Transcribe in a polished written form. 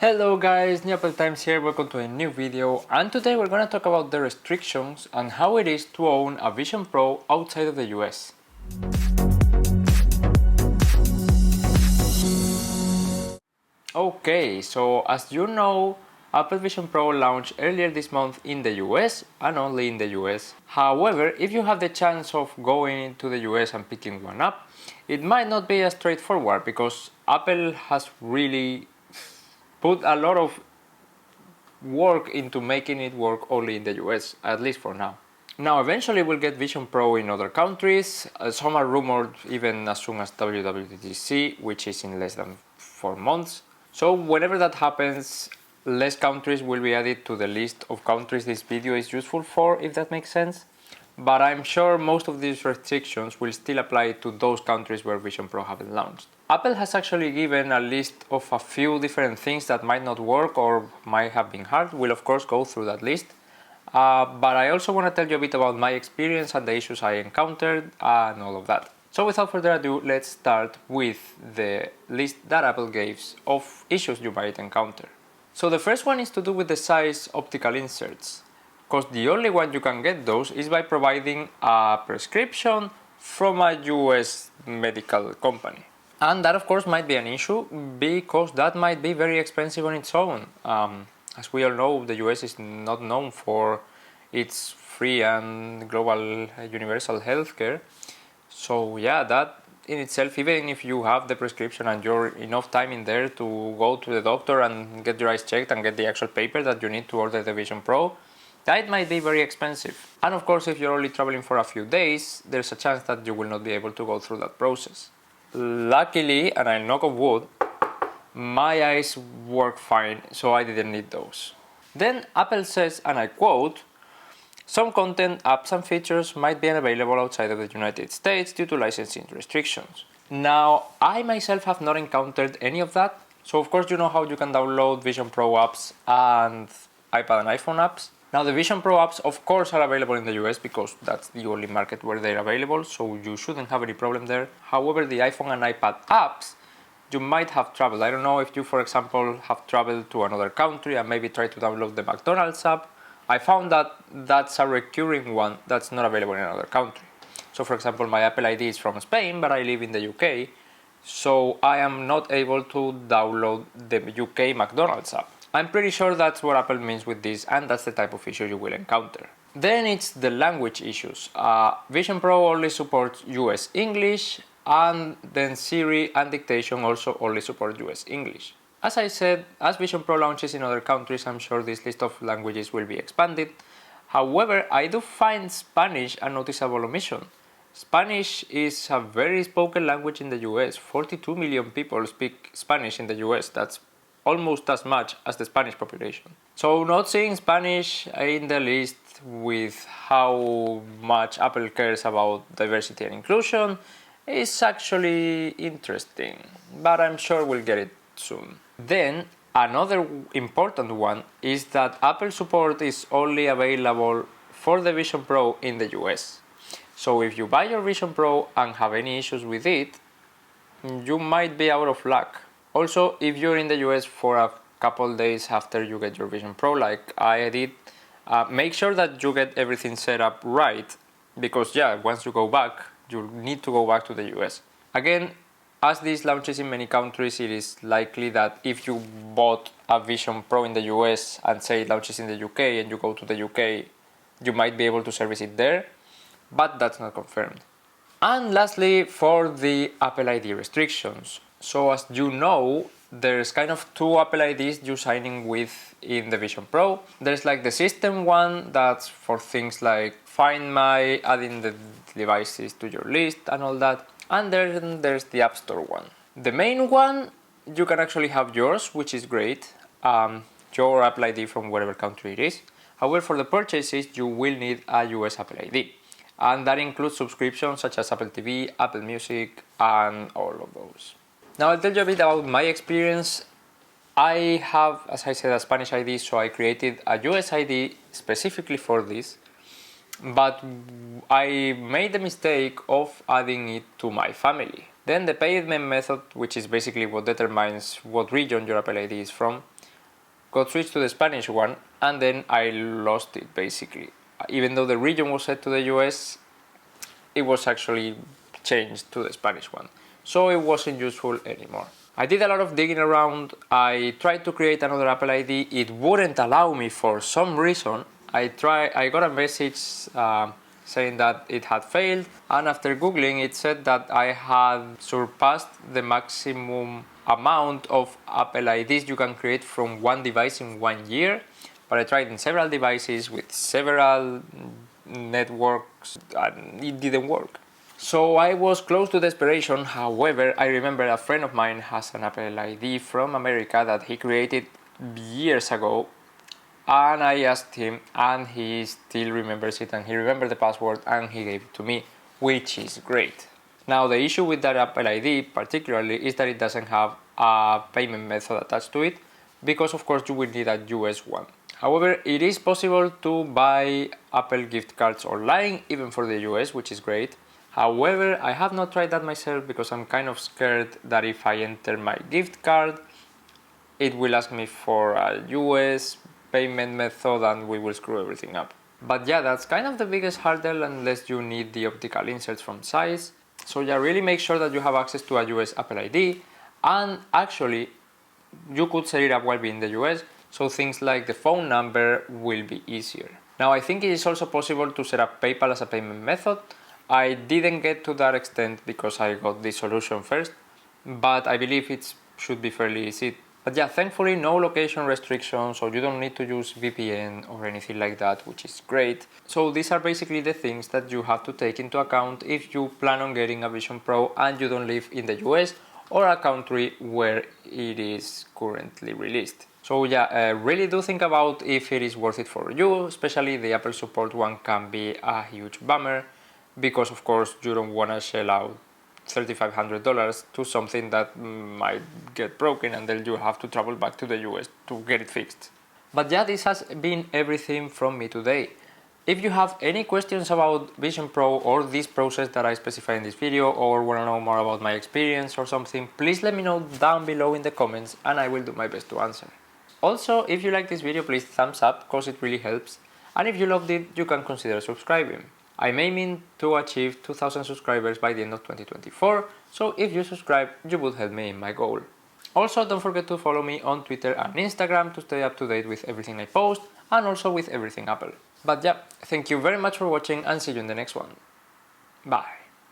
Hello guys, New Apple Times here, welcome to a new video, and today we're gonna talk about the restrictions and how it is to own a Vision Pro outside of the US. Okay, so as you know, Apple Vision Pro launched earlier this month in the US and only in the US. However, if you have the chance of going to the US and picking one up, it might not be as straightforward because Apple has really put a lot of work into making it work only in the US, at least for now. Now, eventually we'll get Vision Pro in other countries. Some are rumored even as soon as WWDC, which is in less than 4 months. So whenever that happens, less countries will be added to the list of countries this video is useful for, if that makes sense. But I'm sure most of these restrictions will still apply to those countries where Vision Pro haven't launched. Apple has actually given a list of a few different things that might not work or might have been hard. We'll of course go through that list. But I also want to tell you a bit about my experience and the issues I encountered and all of that. So without further ado, let's start with the list that Apple gives of issues you might encounter. So the first one is to do with the Zeiss optical inserts, because the only way you can get those is by providing a prescription from a US medical company. And that of course might be an issue because that might be very expensive on its own. As we all know, the US is not known for its free and global universal healthcare. So yeah, that in itself, even if you have the prescription and you're enough time in there to go to the doctor and get your eyes checked and get the actual paper that you need to order the Vision Pro, that might be very expensive. And of course, if you're only traveling for a few days, there's a chance that you will not be able to go through that process. Luckily, and I'll knock on wood, my eyes work fine, so I didn't need those. Then Apple says, and I quote, "Some content, apps and features might be unavailable outside of the United States due to licensing restrictions." Now, I myself have not encountered any of that. So of course you know how you can download Vision Pro apps and iPad and iPhone apps. Now the Vision Pro apps of course are available in the US because that's the only market where they're available, so you shouldn't have any problem there. However, the iPhone and iPad apps, you might have traveled. I don't know if you, for example, have traveled to another country and maybe tried to download the McDonald's app. I found that that's a recurring one that's not available in another country. So for example, my Apple ID is from Spain, but I live in the UK, so I am not able to download the UK McDonald's app. I'm pretty sure that's what Apple means with this, and that's the type of issue you will encounter. Then it's the language issues. Vision Pro only supports US English, and then Siri and dictation also only support US English. As I said, as Vision Pro launches in other countries, I'm sure this list of languages will be expanded. However, I do find Spanish a noticeable omission. Spanish is a very spoken language in the US. 42 million people speak Spanish in the US. That's almost as much as the Spanish population. So not seeing Spanish in the list with how much Apple cares about diversity and inclusion is actually interesting, but I'm sure we'll get it soon. Then another important one is that Apple support is only available for the Vision Pro in the US. So if you buy your Vision Pro and have any issues with it, you might be out of luck. Also, if you're in the US for a couple days after you get your Vision Pro, like I did, make sure that you get everything set up right, because yeah, once you go back, you'll need to go back to the US. Again, as this launches in many countries, it is likely that if you bought a Vision Pro in the US and say it launches in the UK and you go to the UK, you might be able to service it there, but that's not confirmed. And lastly, for the Apple ID restrictions. So as you know, there's kind of two Apple IDs you're signing with in the Vision Pro. There's like the system one that's for things like Find My, adding the devices to your list and all that. And then there's the App Store one. The main one, you can actually have yours, which is great. Your Apple ID from whatever country it is. However, for the purchases, you will need a US Apple ID. And that includes subscriptions such as Apple TV, Apple Music, and all of those. Now I'll tell you a bit about my experience. I have, as I said, a Spanish ID, so I created a US ID specifically for this. But I made the mistake of adding it to my family. Then the payment method, which is basically what determines what region your Apple ID is from, got switched to the Spanish one, and then I lost it basically. Even though the region was set to the US, it was actually changed to the Spanish one, so it wasn't useful anymore. I did a lot of digging around. I tried to create another Apple ID. It wouldn't allow me for some reason. I got a message saying that it had failed, and after googling it said that I had surpassed the maximum amount of Apple IDs you can create from one device in 1 year. But I tried in several devices with several networks and it didn't work. So I was close to desperation. However, I remember a friend of mine has an Apple ID from America that he created years ago, and I asked him and he still remembers it, and he remembered the password and he gave it to me, which is great. Now the issue with that Apple ID particularly is that it doesn't have a payment method attached to it, because of course you will need a US one. However, it is possible to buy Apple gift cards online, even for the US, which is great. However, I have not tried that myself because I'm kind of scared that if I enter my gift card, it will ask me for a US payment method and we will screw everything up. But yeah, that's kind of the biggest hurdle unless you need the optical inserts from Zeiss. So yeah, really make sure that you have access to a US Apple ID, and actually you could set it up while being in the US, so things like the phone number will be easier. Now I think it is also possible to set up PayPal as a payment method. I didn't get to that extent because I got this solution first, but I believe it should be fairly easy. But yeah, thankfully no location restrictions, so you don't need to use VPN or anything like that, which is great. So these are basically the things that you have to take into account if you plan on getting a Vision Pro and you don't live in the US or a country where it is currently released. So yeah, really do think about if it is worth it for you, especially the Apple support one can be a huge bummer, because of course you don't want to shell out $3,500 to something that might get broken and then you have to travel back to the US to get it fixed. But yeah, this has been everything from me today. If you have any questions about Vision Pro or this process that I specify in this video, or want to know more about my experience or something, please let me know down below in the comments and I will do my best to answer. Also, if you like this video, please thumbs up, cause it really helps, and if you loved it, you can consider subscribing. I'm aiming to achieve 2,000 subscribers by the end of 2024, so if you subscribe, you would help me in my goal. Also, don't forget to follow me on Twitter and Instagram to stay up to date with everything I post, and also with everything Apple. But yeah, thank you very much for watching and see you in the next one. Bye.